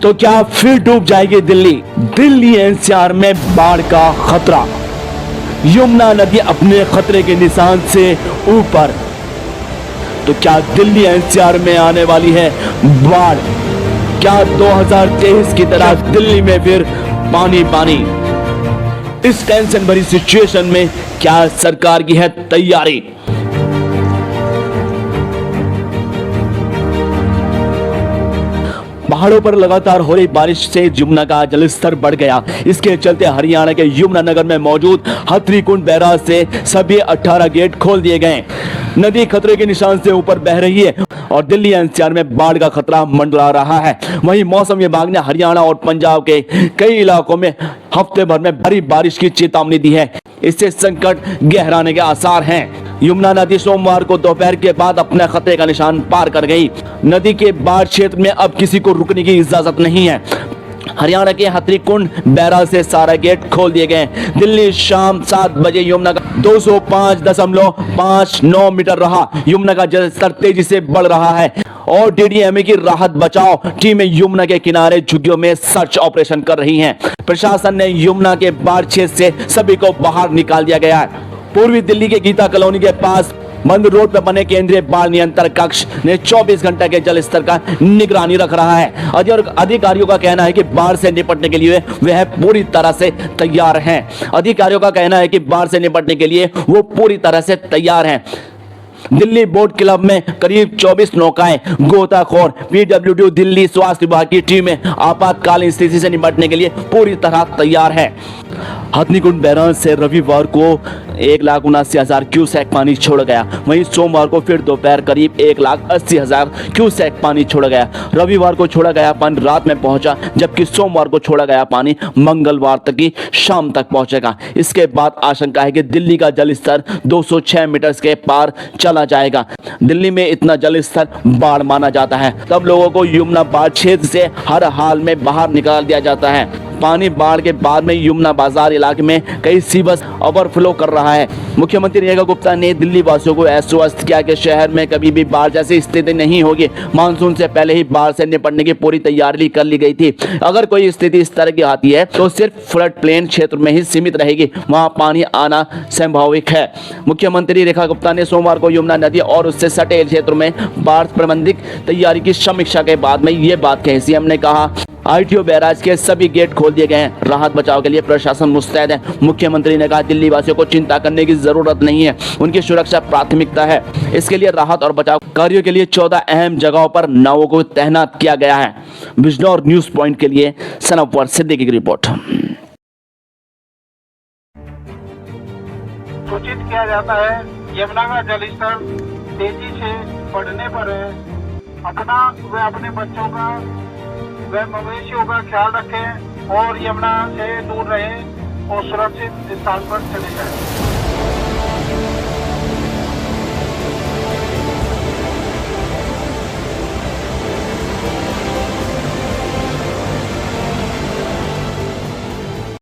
तो क्या फिर डूब जाएगी दिल्ली एनसीआर में बाढ़ का खतरा। यमुना नदी अपने खतरे के निशान से ऊपर। तो क्या दिल्ली एनसीआर में आने वाली है बाढ़? क्या 2023 की तरह दिल्ली में फिर पानी? इस टेंशन भरी सिचुएशन में क्या सरकार की है तैयारी? पहाड़ों पर लगातार हो रही बारिश से यमुना का जलस्तर बढ़ गया। इसके चलते हरियाणा के यमुनानगर में मौजूद हथनीकुंड बैराज से सभी 18 गेट खोल दिए गए। नदी खतरे के निशान से ऊपर बह रही है और दिल्ली एनसीआर में बाढ़ का खतरा मंडरा रहा है। वहीं मौसम विभाग ने हरियाणा और पंजाब के कई इलाकों में हफ्ते भर में भारी बारिश की चेतावनी दी है। इससे संकट गहराने के आसार हैं। यमुना नदी सोमवार को दोपहर के बाद अपने खतरे का निशान पार कर गई। नदी के बाढ़ क्षेत्र में अब किसी को रुकने की इजाजत नहीं है। हरियाणा के हथनीकुंड बैराज से सारे गेट खोल दिए गए। दिल्ली शाम 7 बजे यमुना का 205.59 मीटर रहा। यमुना का जलस्तर तेजी से बढ़ रहा है और डीडीएमए की राहत बचाव टीमें यमुना के किनारे झुग्गियों में सर्च ऑपरेशन कर रही हैं। प्रशासन ने यमुना के बाढ़ क्षेत्र से सभी को बाहर निकाल दिया गया है। पूर्वी दिल्ली के गीता कॉलोनी के पास बंद रोड पर बने केंद्रीय बाढ़ नियंत्रण कक्ष ने 24 घंटे के जल स्तर का निगरानी रख रहा है। अधिकारियों का कहना है कि बाढ़ से निपटने के लिए वह पूरी तरह से तैयार हैं। अधिकारियों का कहना है कि बाढ़ से निपटने के लिए वो पूरी तरह से तैयार हैं। दिल्ली बोट क्लब में करीब 24 नौकाएं, गोताखोर, पीडब्ल्यूडी दिल्ली स्वास्थ्य विभाग की टीमें आपातकालीन स्थिति से निपटने के लिए पूरी तरह तैयार है। हथनीकुंड बैराज से रविवार को 1,79,000 क्यूसेक पानी छोड़ा गया। वहीं सोमवार को फिर दोपहर करीब 1,80,000 क्यूसेक पानी छोड़ा गया। रविवार को छोड़ा गया पानी रात में पहुंचा, जबकि सोमवार को छोड़ा गया पानी मंगलवार तक की शाम तक पहुंचेगा। इसके बाद आशंका है कि दिल्ली का जलस्तर 206 मीटर के पार चला जाएगा। दिल्ली में इतना जलस्तर बाढ़ माना जाता है। तब लोगों को यमुना बाढ़ क्षेत्र से हर हाल में बाहर निकाल दिया जाता है। पानी बाढ़ के बाद में यमुना बाजार इलाके में कई सीबस ओवरफ्लो कर रहा है। मुख्यमंत्री रेखा गुप्ता ने दिल्ली वासियों को आश्वस्त किया कि शहर में कभी भी बाढ़ जैसी स्थिति नहीं होगी। मानसून से पहले ही बाढ़ से निपटने की पूरी तैयारी कर ली गई थी। अगर कोई स्थिति इस तरह की आती है तो सिर्फ फ्लड प्लेन क्षेत्र में ही सीमित रहेगी, वहां पानी आना स्वाभाविक है। मुख्यमंत्री रेखा गुप्ता ने सोमवार को यमुना नदी और उससे सटे क्षेत्रों में बाढ़ प्रबंधन तैयारी की समीक्षा के बाद में ये बात कही। सीएम ने कहा, आईटीओ बैराज के सभी गेट खोल दिए गए हैं। राहत बचाव के लिए प्रशासन मुस्तैद है। मुख्यमंत्री ने कहा, दिल्ली वासियों को चिंता करने की जरूरत नहीं है, उनकी सुरक्षा प्राथमिकता है। इसके लिए राहत और बचाव कार्यों के लिए 14 अहम जगहों पर नावों को तैनात किया गया है। बिजनौर न्यूज पॉइंट के लिए सनवर सिद्दीकी की रिपोर्ट। सूचित किया जाता है, यमुना का जलस्तर तेजी से बढ़ने पर अपना व अपने बच्चों का व मवेशियों का ख्याल रखें और यमुना से दूर रहें और सुरक्षित स्थान पर चले जाएं।